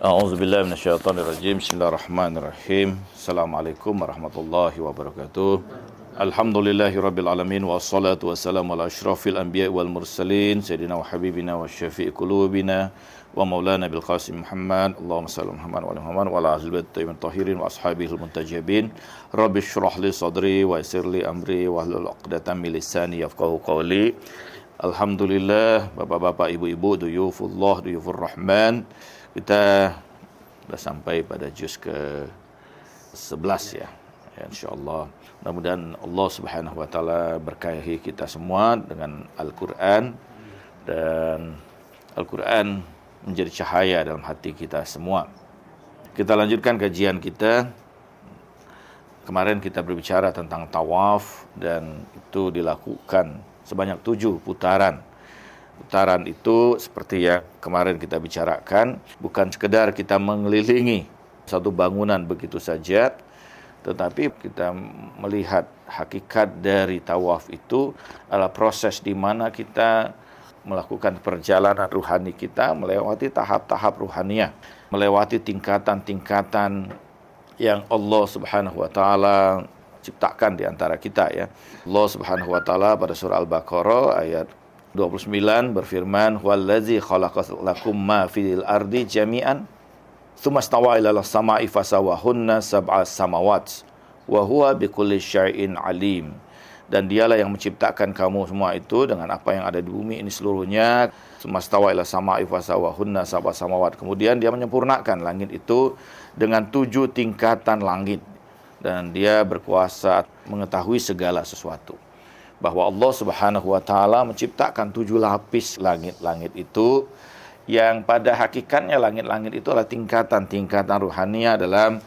A'udzubillahi minasyaitonirrajim. Bismillahirrahmanirrahim. Assalamualaikum warahmatullahi wabarakatuh. Alhamdulillahirabbil alamin wassalatu wassalamu ala asyrafil anbiya'i wal mursalin sayyidina wa habibina wa syafi'i qulubina wa maulana bil qasim Muhammad. Allahumma shalli Muhammad wa ala Muhammad wa ala ahli bait tayyibin tahirin wa ashabihil muntajabin. Rabbi shrah li sadri wa yassir li amri wa hlul 'uqdatam min lisani yafqahu qawli. Alhamdulillah, bapak-bapak, ibu-ibu, duyufullah, duyufur rahman. Kita sudah sampai pada juz ke-11 ya. InsyaAllah. Mudah-mudahan Allah Subhanahu wa taala berkahi kita semua dengan Al-Qur'an, dan Al-Qur'an menjadi cahaya dalam hati kita semua. Kita lanjutkan kajian kita. Kemarin kita berbicara tentang tawaf, dan itu dilakukan sebanyak 7 putaran. Putaran itu seperti yang kemarin kita bicarakan, bukan sekedar kita mengelilingi satu bangunan begitu saja, tetapi kita melihat hakikat dari tawaf itu adalah proses di mana kita melakukan perjalanan ruhani kita, melewati tahap-tahap ruhaniyah, melewati tingkatan-tingkatan yang Allah Subhanahu wa taala ciptakan di antara kita ya. Allah Subhanahu wa taala pada surah Al-Baqarah ayat 29 berfirman, "Huwallazi khalaqalakum ma fil ardi jami'an, tsumma stawa ila as-sama'i fasawwahunna sab'a samawat, wa huwa bikulli syai'in alim." Dan dialah yang menciptakan kamu semua itu dengan apa yang ada di bumi ini seluruhnya. Tsumma stawa ila as-sama'i fasawwahunna sab'a samawat. Kemudian dia menyempurnakan langit itu dengan 7 tingkatan langit, dan dia berkuasa mengetahui segala sesuatu. Bahwa Allah Subhanahu wa taala menciptakan 7 lapis langit-langit itu, yang pada hakikatnya langit-langit itu adalah tingkatan-tingkatan ruhania dalam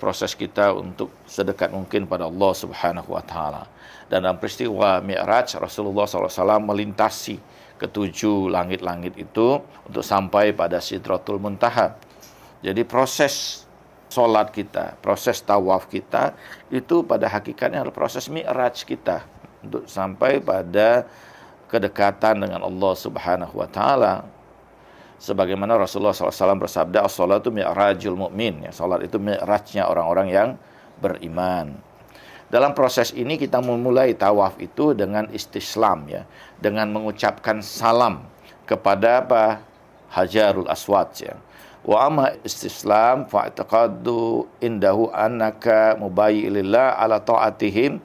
proses kita untuk sedekat mungkin pada Allah Subhanahu wa taala. Dan dalam peristiwa Mi'raj, Rasulullah SAW melintasi ke-7 langit-langit itu untuk sampai pada Sidratul Muntaha. Jadi proses solat kita, proses tawaf kita itu pada hakikatnya adalah proses Mi'raj kita untuk sampai pada kedekatan dengan Allah Subhanahu wa taala. Sebagaimana Rasulullah SAW bersabda, "As-salatu mi'rajul mu'min." Ya, salat itu mi'rajnya orang-orang yang beriman. Dalam proses ini kita memulai tawaf itu dengan istislam ya, dengan mengucapkan salam kepada Hajarul Aswad ya. Wa amma istislam fa'taqadu indahu annaka mubayyi'illah ala ta'atihim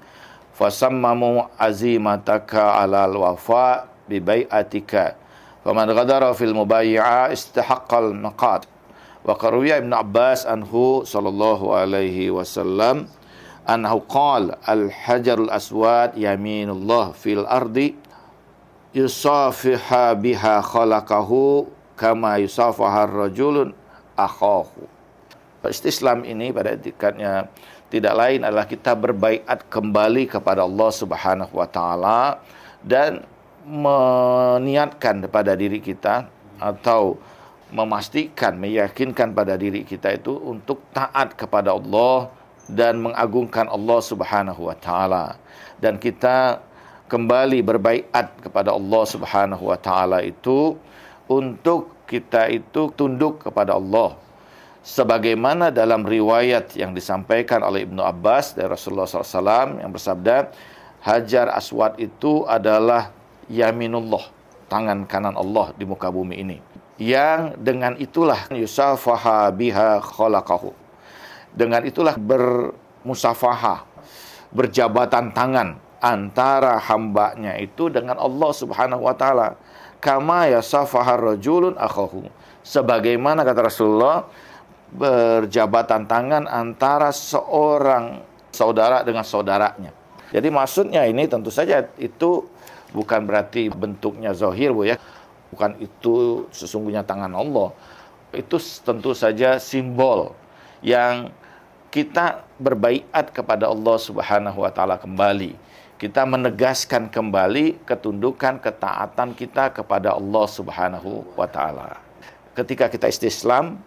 fasammamu azimataka alal wafa bi bai'atika faman ghadara fil mubayyi'a istahaqqal maqat. Wa qaruya Ibnu Abbas anhu sallallahu alaihi wasallam annahu qala al hajarul aswad yaminullah fil ardi yusafiha biha khalaqahu kama yusafahar rajulun akhahu. Istislam ini pada hakikatnya tidak lain adalah kita berbaiat kembali kepada Allah Subhanahu wa taala dan meniatkan kepada diri kita atau memastikan, meyakinkan pada diri kita itu untuk taat kepada Allah dan mengagungkan Allah Subhanahu wa taala. Dan kita kembali berbaiat kepada Allah Subhanahu wa taala itu untuk kita itu tunduk kepada Allah. Sebagaimana dalam riwayat yang disampaikan oleh Ibnu Abbas dari Rasulullah SAW yang bersabda, Hajar Aswad itu adalah yaminullah, tangan kanan Allah di muka bumi ini, yang dengan itulah yusafaha biha khalaqahu, dengan itulah bermusafahah, berjabatan tangan antara hambanya itu dengan Allah Subhanahu wa taala, kama yasafahar rajulun akhahu, sebagaimana kata Rasulullah berjabatan tangan antara seorang saudara dengan saudaranya. Jadi maksudnya ini tentu saja itu bukan berarti bentuknya zahir Bu ya. Bukan itu sesungguhnya tangan Allah. Itu tentu saja simbol yang kita berbaiat kepada Allah Subhanahu wa taala kembali. Kita menegaskan kembali ketundukan, ketaatan kita kepada Allah Subhanahu wa taala. Ketika kita istislam,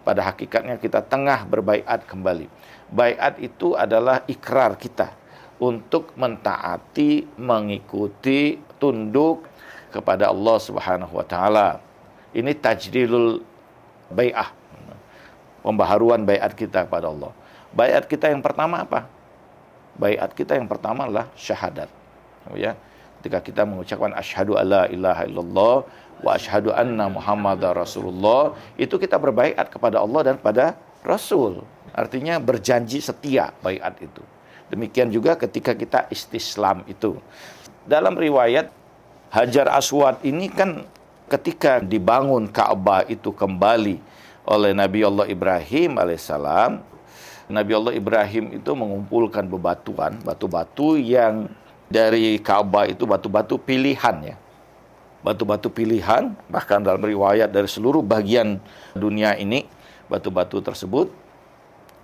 pada hakikatnya kita tengah berbaiat kembali. Baiat itu adalah ikrar kita untuk mentaati, mengikuti, tunduk kepada Allah Subhanahu wa taala. Ini tajdidul bai'ah. pembaharuan baiat kita kepada Allah. Baiat kita yang pertama apa? Baiat kita yang pertama adalah syahadat. Ya. Ketika kita mengucapkan asyhadu alla ilaha illallah wa asyhadu anna muhammadar rasulullah, itu kita berbaiat kepada Allah dan pada Rasul. Artinya berjanji setia baiat itu. Demikian juga ketika kita istislam itu. Dalam riwayat Hajar Aswad ini kan ketika dibangun Ka'bah itu kembali oleh Nabi Allah Ibrahim alaihissalam, Nabi Allah Ibrahim itu mengumpulkan bebatuan, batu-batu yang dari Ka'bah itu batu-batu pilihan ya. Batu-batu pilihan, bahkan dalam riwayat dari seluruh bagian dunia ini, batu-batu tersebut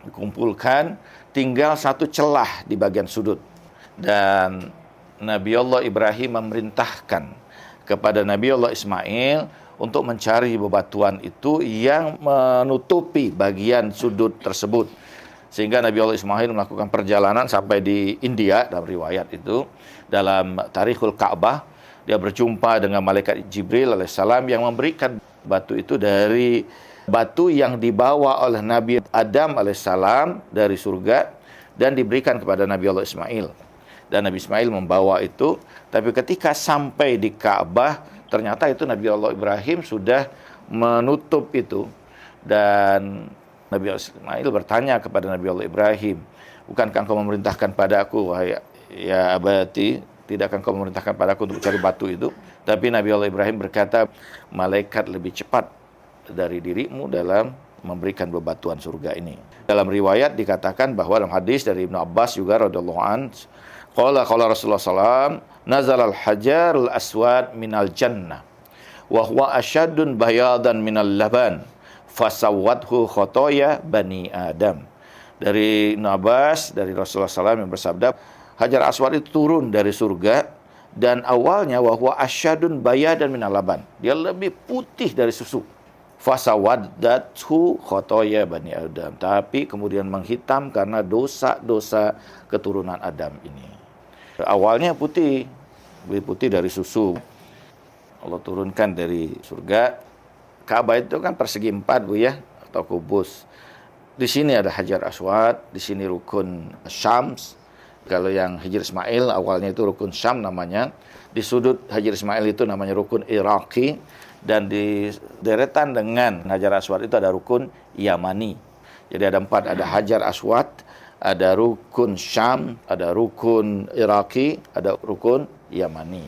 dikumpulkan, tinggal satu celah di bagian sudut. Dan Nabi Allah Ibrahim memerintahkan kepada Nabi Allah Ismail untuk mencari bebatuan itu yang menutupi bagian sudut tersebut. Sehingga Nabi Allah Ismail melakukan perjalanan sampai di India, dalam riwayat itu, dalam Tarikhul Ka'bah, dia berjumpa dengan malaikat Jibril alaihissalam yang memberikan batu itu dari batu yang dibawa oleh Nabi Adam alaihissalam dari surga dan diberikan kepada Nabi Allah Ismail. Dan Nabi Ismail membawa itu, tapi ketika sampai di Ka'bah, ternyata itu Nabi Allah Ibrahim sudah menutup itu. Dan Nabi Allah Ismail bertanya kepada Nabi Allah Ibrahim, bukankah engkau memerintahkan padaku, wahai ya abati, tidakkah engkau memerintahkan padaku untuk cari batu itu? Tapi Nabi Allah Ibrahim berkata, malaikat lebih cepat dari dirimu dalam memberikan bebatuan surga ini. Dalam riwayat dikatakan bahwa dalam hadis dari Ibnu Abbas juga radhiyallahu an, qala Rasulullah sallallahu nazal al-hajar al-aswad minal jannah wa huwa asyadun bayadan minal laban fasawwadhu khotoya bani Adam. Dari Ibnu Abbas, dari Rasulullah sallallahu yang bersabda, Hajar Aswad itu turun dari surga dan awalnya wa huwa asyadun bayadan minal laban. Dia lebih putih dari susu. Fasawaddathu khotoya bani Adam, tapi kemudian menghitam karena dosa-dosa keturunan Adam ini. Awalnya putih, lebih putih dari susu. Allah turunkan dari surga. Ka'bah itu kan persegi 4 Bu ya, atau kubus. Di sini ada Hajar Aswad, di sini rukun Syams. Kalau yang Hajar Ismail awalnya itu rukun Syam namanya. Di sudut Hajar Ismail itu namanya rukun Iraqi. Dan di deretan dengan Hajar Aswad itu ada rukun Yamani. Jadi ada 4, ada Hajar Aswad, ada rukun Syam, ada rukun Iraqi, ada rukun Yamani.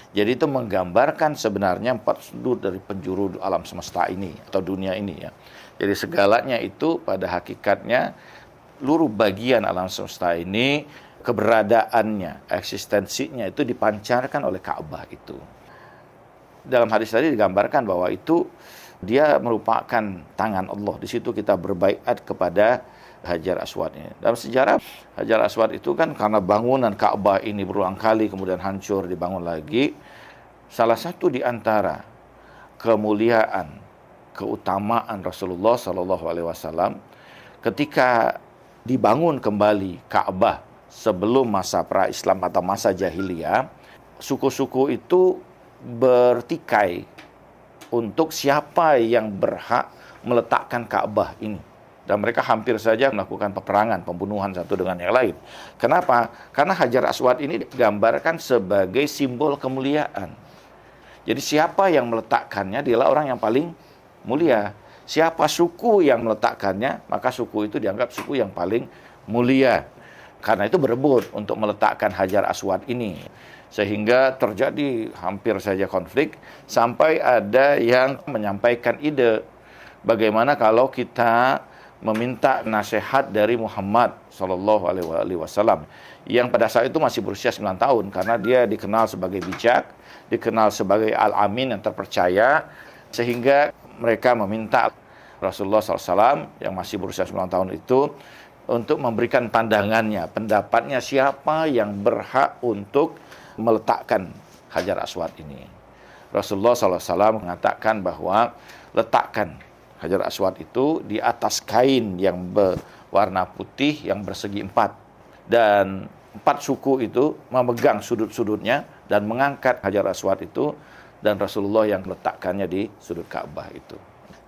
Jadi itu menggambarkan sebenarnya 4 sudut dari penjuru alam semesta ini atau dunia ini ya. Jadi segalanya itu pada hakikatnya seluruh bagian alam semesta ini keberadaannya, eksistensinya itu dipancarkan oleh Ka'bah itu. Dalam hadis tadi digambarkan bahwa itu dia merupakan tangan Allah. Di situ kita berbaiat kepada Hajar Aswad ini. Dalam sejarah Hajar Aswad itu kan karena bangunan Ka'bah ini berulang kali kemudian hancur dibangun lagi. Salah satu di antara kemuliaan, keutamaan Rasulullah Sallallahu Alaihi Wasallam ketika dibangun kembali Ka'bah sebelum masa pra-Islam atau masa jahiliyah, suku-suku itu bertikai untuk siapa yang berhak meletakkan Ka'bah ini. Dan mereka hampir saja melakukan peperangan, pembunuhan satu dengan yang lain. Kenapa? Karena Hajar Aswad ini digambarkan sebagai simbol kemuliaan. Jadi siapa yang meletakkannya dialah orang yang paling mulia. Siapa suku yang meletakkannya, maka suku itu dianggap suku yang paling mulia. Karena itu berebut untuk meletakkan Hajar Aswad ini. Sehingga terjadi hampir saja konflik sampai ada yang menyampaikan ide bagaimana kalau kita meminta nasihat dari Muhammad Sallallahu Alaihi Wasallam yang pada saat itu masih berusia 9 tahun karena dia dikenal sebagai bijak, dikenal sebagai al-amin yang terpercaya, sehingga mereka meminta Rasulullah SAW yang masih berusia 9 tahun itu untuk memberikan pandangannya, pendapatnya siapa yang berhak untuk meletakkan Hajar Aswad ini. Rasulullah SAW mengatakan bahwa letakkan Hajar Aswad itu di atas kain yang berwarna putih yang bersegi 4. Dan 4 suku itu memegang sudut-sudutnya dan mengangkat Hajar Aswad itu, dan Rasulullah yang meletakkannya di sudut Ka'bah itu.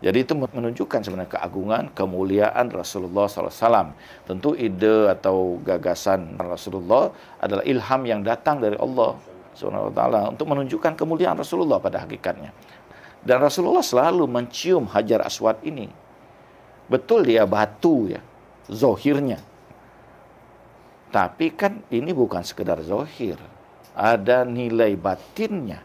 Jadi itu menunjukkan sebenarnya keagungan, kemuliaan Rasulullah SAW. Tentu ide atau gagasan Rasulullah adalah ilham yang datang dari Allah Subhanahu wa taala untuk menunjukkan kemuliaan Rasulullah pada hakikatnya. Dan Rasulullah selalu mencium Hajar Aswad ini. Betul dia batu ya, zohirnya. Tapi kan ini bukan sekedar zohir. Ada nilai batinnya.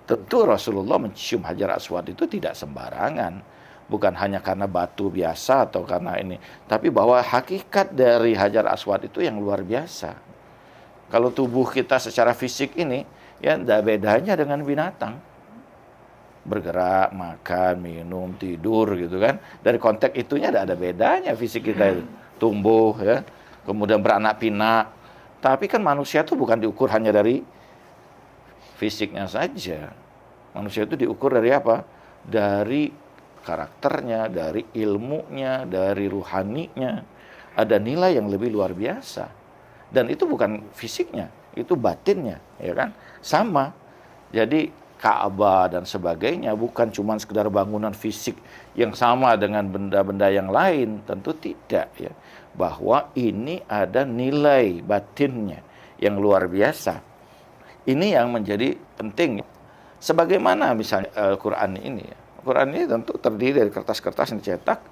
Tentu Rasulullah mencium Hajar Aswad itu tidak sembarangan. Bukan hanya karena batu biasa atau karena ini. Tapi bahwa hakikat dari Hajar Aswad itu yang luar biasa. Kalau tubuh kita secara fisik ini, ya tidak bedanya dengan binatang. Bergerak, makan, minum, tidur gitu kan. Dari konteks itunya tidak ada bedanya fisik kita itu. Tumbuh ya, kemudian beranak pinak. Tapi kan manusia itu bukan diukur hanya dari fisiknya saja. Manusia itu diukur dari apa? Dari karakternya, dari ilmunya, dari ruhaninya. Ada nilai yang lebih luar biasa. Dan itu bukan fisiknya, itu batinnya, ya kan? Sama. Jadi Ka'bah dan sebagainya bukan cuma sekedar bangunan fisik yang sama dengan benda-benda yang lain, tentu tidak ya. Bahwa ini ada nilai batinnya yang luar biasa. Ini yang menjadi penting. Sebagaimana misalnya Al-Quran ini. Al-Quran ini tentu terdiri dari kertas-kertas yang dicetak,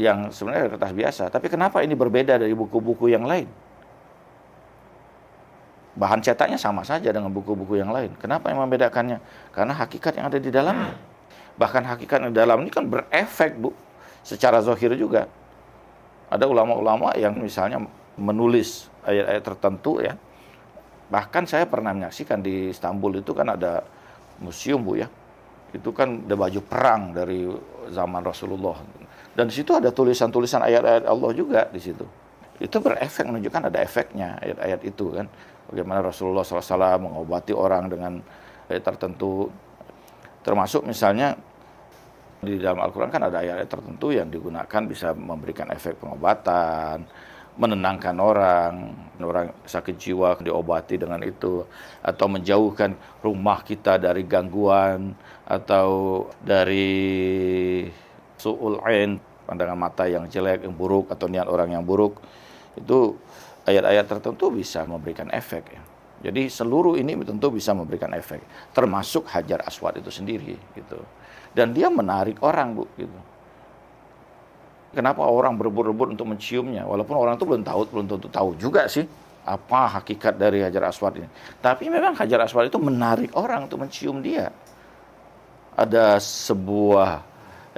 yang sebenarnya kertas biasa. Tapi kenapa ini berbeda dari buku-buku yang lain? Bahan cetaknya sama saja dengan buku-buku yang lain. Kenapa yang membedakannya? Karena hakikat yang ada di dalamnya. Bahkan hakikat yang di dalam ini kan berefek, Bu. Secara zahir juga. Ada ulama-ulama yang misalnya menulis ayat-ayat tertentu ya. Bahkan saya pernah menyaksikan di Istanbul itu kan ada museum, Bu ya. Itu kan ada baju perang dari zaman Rasulullah. Dan di situ ada tulisan-tulisan ayat-ayat Allah juga di situ. Itu berefek, menunjukkan ada efeknya ayat-ayat itu kan. Bagaimana Rasulullah SAW mengobati orang dengan ayat tertentu. Termasuk misalnya di dalam Al-Quran kan ada ayat-ayat tertentu yang digunakan bisa memberikan efek pengobatan, menenangkan orang sakit jiwa diobati dengan itu, atau menjauhkan rumah kita dari gangguan atau dari su'ul ain, pandangan mata yang jelek, yang buruk, atau niat orang yang buruk. Itu ayat-ayat tertentu bisa memberikan efek ya. Jadi seluruh ini tentu bisa memberikan efek, termasuk Hajar Aswad itu sendiri gitu. Dan dia menarik orang, Bu, gitu. Kenapa orang berebut-rebut untuk menciumnya? Walaupun orang itu belum tentu tahu juga sih apa hakikat dari Hajar Aswad ini. Tapi memang Hajar Aswad itu menarik orang untuk mencium dia. Ada sebuah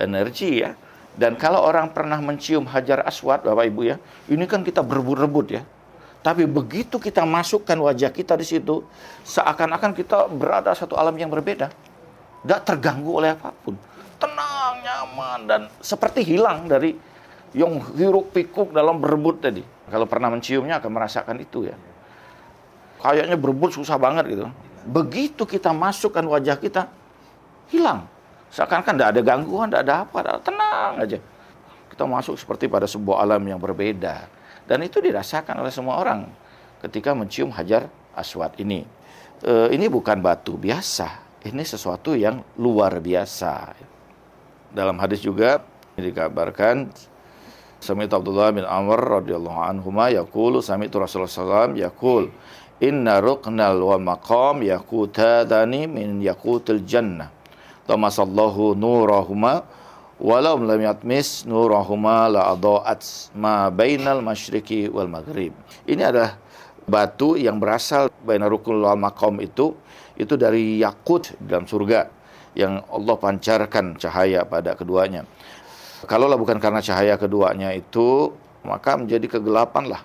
energi ya. Dan kalau orang pernah mencium Hajar Aswad, Bapak Ibu ya, ini kan kita berebut-rebut ya. Tapi begitu kita masukkan wajah kita di situ, seakan-akan kita berada satu alam yang berbeda. Tidak terganggu oleh apapun. Tenang, nyaman, dan seperti hilang dari yang hiruk pikuk dalam berebut tadi. Kalau pernah menciumnya akan merasakan itu ya. Kayaknya berebut susah banget gitu. Begitu kita masukkan wajah kita, hilang. Seakan-akan tidak ada gangguan, tidak ada apa, tenang aja. Kita masuk seperti pada sebuah alam yang berbeda. Dan itu dirasakan oleh semua orang ketika mencium Hajar Aswad ini. Ini bukan batu biasa. Ini sesuatu yang luar biasa. Dalam hadis juga dikabarkan, Sami'tu Abdullah bin Amr radhiyallahu anhuma yaqulu sami'tu Rasulullah sallallahu yaqul inna ruqnal wa maqam yaqutadani min yaqutil jannah. Tamasallahu nurahuma walau lam yatmis nurahuma la adaat ma bainal masyriqi wal maghrib. Ini adalah batu yang berasal baina ruknul wal maqam itu dari yakut dalam surga yang Allah pancarkan cahaya pada keduanya. Kalaulah bukan karena cahaya keduanya itu, maka menjadi kegelapan lah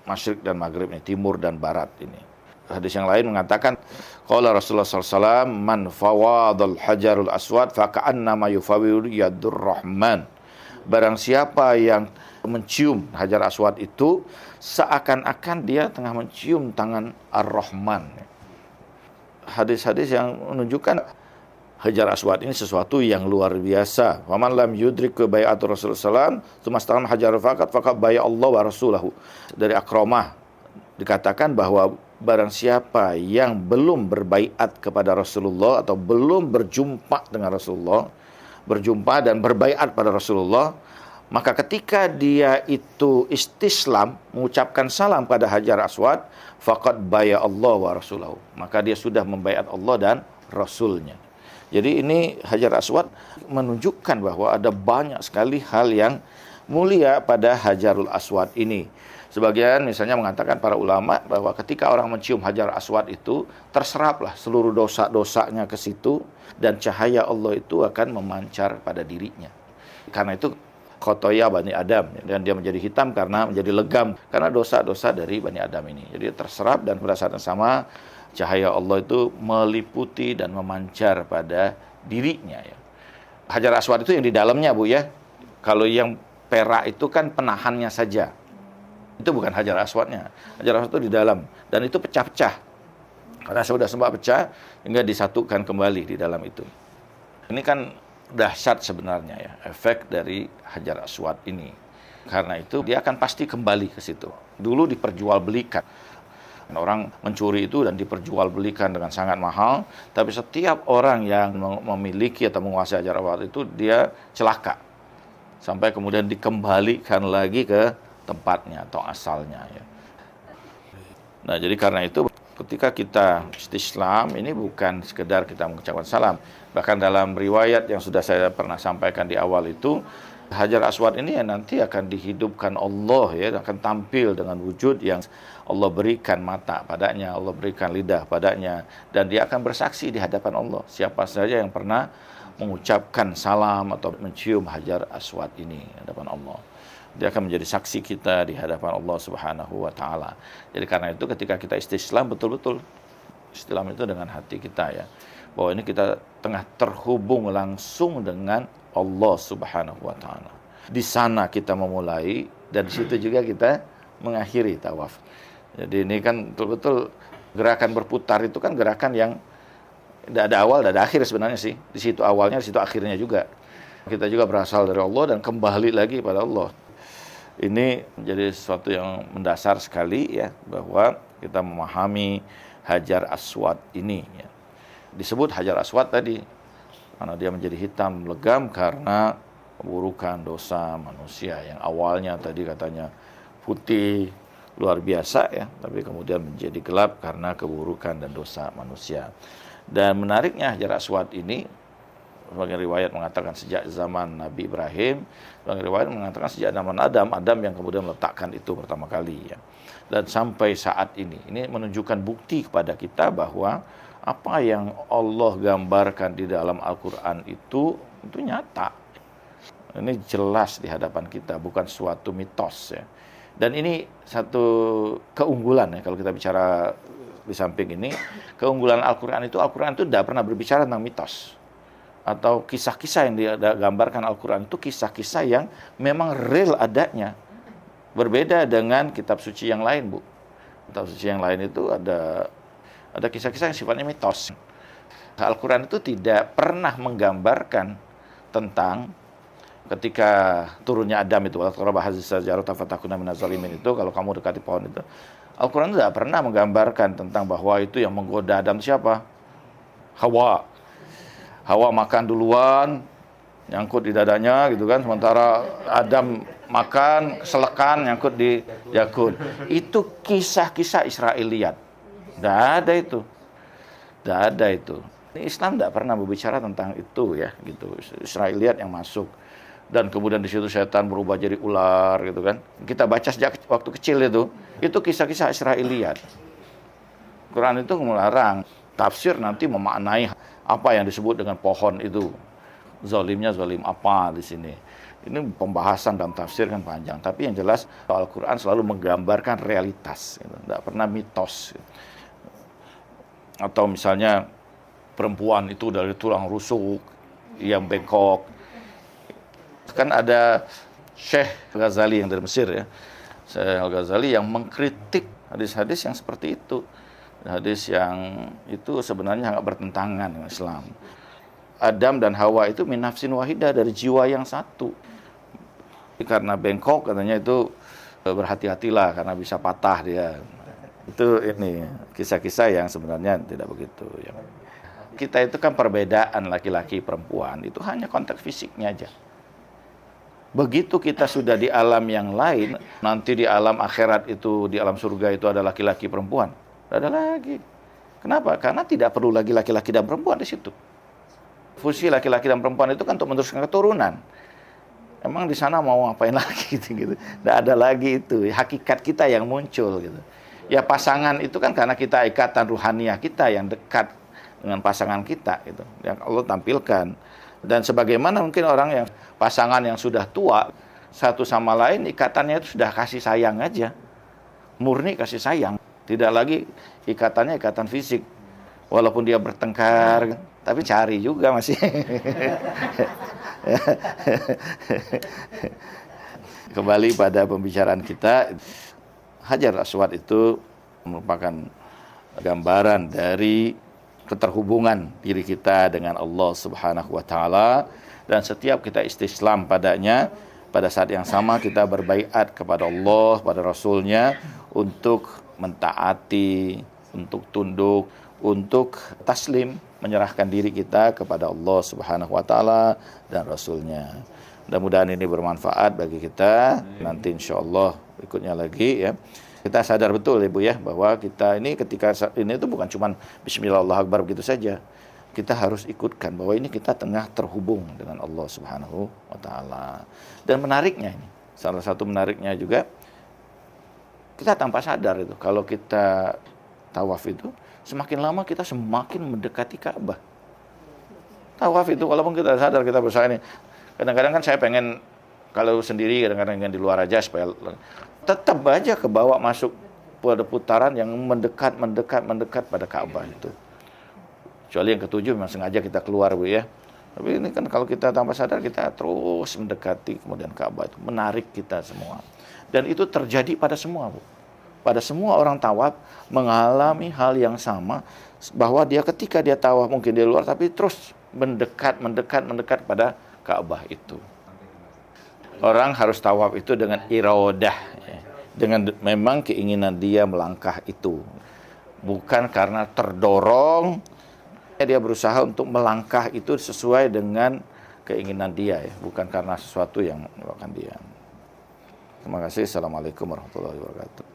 masyrik dan maghrib ini, timur dan barat ini. Hadis yang lain mengatakan, qala Rasulullah SAW, man fawadal hajarul aswad faka'annama yufawiru yadur rahman. Barang siapa yang mencium Hajar Aswad itu, seakan-akan dia tengah mencium tangan Ar-Rahman. Hadis-hadis yang menunjukkan Hajar Aswad ini sesuatu yang luar biasa. Waman lam yudrik ke bai'at Rasulullah SAW, tumastan hajar fakat bai'a Allah wa rasulahu. Dari Akramah dikatakan bahwa barang siapa yang belum berbaiat kepada Rasulullah atau belum berjumpa dengan Rasulullah, berjumpa dan berbaiat pada Rasulullah, maka ketika dia itu istislam, mengucapkan salam pada Hajar Aswad, faqad baya Allah wa rasulahu, maka dia sudah membaiat Allah dan Rasulnya. Jadi ini Hajar Aswad menunjukkan bahwa ada banyak sekali hal yang mulia pada Hajarul Aswad ini. Sebagian misalnya mengatakan para ulama bahwa ketika orang mencium Hajar Aswad itu, terseraplah seluruh dosa-dosanya ke situ, dan cahaya Allah itu akan memancar pada dirinya. Karena itu khotoya Bani Adam, dan dia menjadi hitam karena menjadi legam karena dosa-dosa dari Bani Adam ini. Jadi terserap, dan pada saat yang sama cahaya Allah itu meliputi dan memancar pada dirinya ya. Hajar Aswad itu yang di dalamnya, Bu ya. Kalau yang perak itu kan penahannya saja. Itu bukan Hajar Aswadnya. Hajar Aswad itu di dalam, dan itu pecah-pecah. Karena sudah sempat pecah hingga disatukan kembali di dalam itu. Ini kan dahsyat sebenarnya ya, efek dari Hajar Aswad ini. Karena itu dia akan pasti kembali ke situ. Dulu diperjualbelikan. Orang mencuri itu dan diperjualbelikan dengan sangat mahal, tapi setiap orang yang memiliki atau menguasai Hajar Aswad itu dia celaka. Sampai kemudian dikembalikan lagi ke tempatnya atau asalnya ya. Nah, jadi karena itu ketika kita istislam ini bukan sekedar kita mengucapkan salam. Bahkan dalam riwayat yang sudah saya pernah sampaikan di awal itu, Hajar Aswad ini ya nanti akan dihidupkan Allah ya, akan tampil dengan wujud yang Allah berikan mata padanya, Allah berikan lidah padanya, dan dia akan bersaksi di hadapan Allah. Siapa saja yang pernah mengucapkan salam atau mencium Hajar Aswad ini di hadapan Allah, dia akan menjadi saksi kita di hadapan Allah Subhanahu wa taala. Jadi karena itu ketika kita istislam, betul-betul istislam itu dengan hati kita ya, bahwa ini kita tengah terhubung langsung dengan Allah Subhanahu wa taala. Di sana kita memulai, dan di situ juga kita mengakhiri tawaf. Jadi ini kan betul-betul gerakan berputar itu kan gerakan yang tidak ada awal, tidak ada akhir sebenarnya sih. Di situ awalnya, di situ akhirnya juga. Kita juga berasal dari Allah dan kembali lagi pada Allah. Ini menjadi sesuatu yang mendasar sekali ya, bahwa kita memahami Hajar Aswad ini ya. Disebut Hajar Aswad tadi karena dia menjadi hitam legam karena keburukan dosa manusia yang awalnya tadi katanya putih luar biasa ya, tapi kemudian menjadi gelap karena keburukan dan dosa manusia. Dan menariknya Hajar Aswad ini, sebagian riwayat mengatakan sejak zaman Nabi Ibrahim, sebagian riwayat mengatakan sejak zaman Adam yang kemudian meletakkan itu pertama kali ya. Dan sampai saat ini menunjukkan bukti kepada kita bahwa apa yang Allah gambarkan di dalam Al-Quran itu nyata. Ini jelas di hadapan kita, bukan suatu mitos ya. Dan ini satu keunggulan ya, kalau kita bicara di samping ini, keunggulan Al-Quran itu tidak pernah berbicara tentang mitos. Atau kisah-kisah yang digambarkan Al-Quran itu kisah-kisah yang memang real adanya. Berbeda dengan kitab suci yang lain, Bu. Kitab suci yang lain itu ada kisah-kisah yang sifatnya mitos. Al-Quran itu tidak pernah menggambarkan tentang ketika turunnya Adam itu, itu kalau kamu dekati pohon itu. Al-Quran tidak pernah menggambarkan tentang bahwa itu yang menggoda Adam siapa? Hawa. Hawa makan duluan, nyangkut di dadanya gitu kan, sementara Adam makan, selekan, nyangkut di jakun. Itu kisah-kisah Israiliyat. Tidak ada itu. Tidak ada itu. Islam tidak pernah berbicara tentang itu ya, gitu. Israiliyat yang masuk. Dan kemudian di situ setan berubah jadi ular gitu kan. Kita baca sejak waktu kecil itu kisah-kisah Israiliyat. Quran itu melarang. Tafsir nanti memaknai apa yang disebut dengan pohon itu. Zalimnya zalim apa di sini. Ini pembahasan dalam tafsir kan panjang. Tapi yang jelas Al-Quran selalu menggambarkan realitas. Gitu. Tidak pernah mitos. Gitu. Atau misalnya perempuan itu dari tulang rusuk yang bengkok. Kan ada Syekh Ghazali yang dari Mesir ya. Syekh Ghazali yang mengkritik hadis-hadis yang seperti itu. Hadis yang itu sebenarnya sangat bertentangan dengan Islam. Adam dan Hawa itu min nafsin wahidah, dari jiwa yang satu. Karena bengkok katanya itu berhati-hatilah karena bisa patah dia. Itu ini kisah-kisah yang sebenarnya tidak begitu ya. kita itu kan perbedaan laki-laki perempuan, itu hanya konteks fisiknya aja. Begitu kita sudah di alam yang lain, nanti di alam akhirat itu, di alam surga itu ada laki-laki perempuan. Tidak ada lagi. Kenapa? Karena tidak perlu lagi laki-laki dan perempuan di situ. Fungsi laki-laki dan perempuan itu kan untuk meneruskan keturunan. Emang di sana mau ngapain lagi gitu. Tidak ada lagi itu. Hakikat kita yang muncul gitu. Ya pasangan itu kan karena kita ikatan ruhaniah kita yang dekat dengan pasangan kita gitu, yang Allah tampilkan. Dan sebagaimana mungkin orang yang pasangan yang sudah tua satu sama lain ikatannya itu sudah kasih sayang aja, murni kasih sayang, tidak lagi ikatannya ikatan fisik, walaupun dia bertengkar tapi cari juga masih. Kembali pada pembicaraan kita, Hajar Aswad itu merupakan gambaran dari keterhubungan diri kita dengan Allah Subhanahu wa taala, dan setiap kita istislam padanya, pada saat yang sama kita berbaiat kepada Allah, pada Rasulnya untuk mentaati, untuk tunduk, untuk taslim, menyerahkan diri kita kepada Allah Subhanahu wa taala dan Rasulnya. Mudah-mudahan ini bermanfaat bagi kita. Nanti insyaallah berikutnya lagi ya. Kita sadar betul Ibu ya, bahwa kita ini ketika ini itu bukan cuma bismillah Allahu akbar begitu saja. Kita harus ikutkan bahwa ini kita tengah terhubung dengan Allah Subhanahu wa taala. Dan menariknya ini, salah satu menariknya juga, kita tanpa sadar itu, kalau kita tawaf itu, semakin lama kita semakin mendekati Ka'bah. Tawaf itu walaupun kita sadar kita berusaha ini. Kadang-kadang kan saya pengen kalau sendiri, kadang-kadang di luar aja supaya tetap aja ke bawah masuk pada putaran yang mendekat pada Ka'bah itu. Kecuali yang ketujuh memang sengaja kita keluar Bu ya. Tapi ini kan kalau kita tanpa sadar kita terus mendekati kemudian Ka'bah itu menarik kita semua. Dan itu terjadi pada semua Bu. Pada semua orang tawaf mengalami hal yang sama, bahwa dia ketika dia tawaf mungkin di luar tapi terus mendekat pada Ka'bah itu. Orang harus tawaf itu dengan iradah, ya. Dengan memang keinginan dia melangkah itu, bukan karena terdorong. Dia berusaha untuk melangkah itu sesuai dengan keinginan dia, ya. Bukan karena sesuatu yang menyebabkan dia. Terima kasih. Assalamualaikum warahmatullahi wabarakatuh.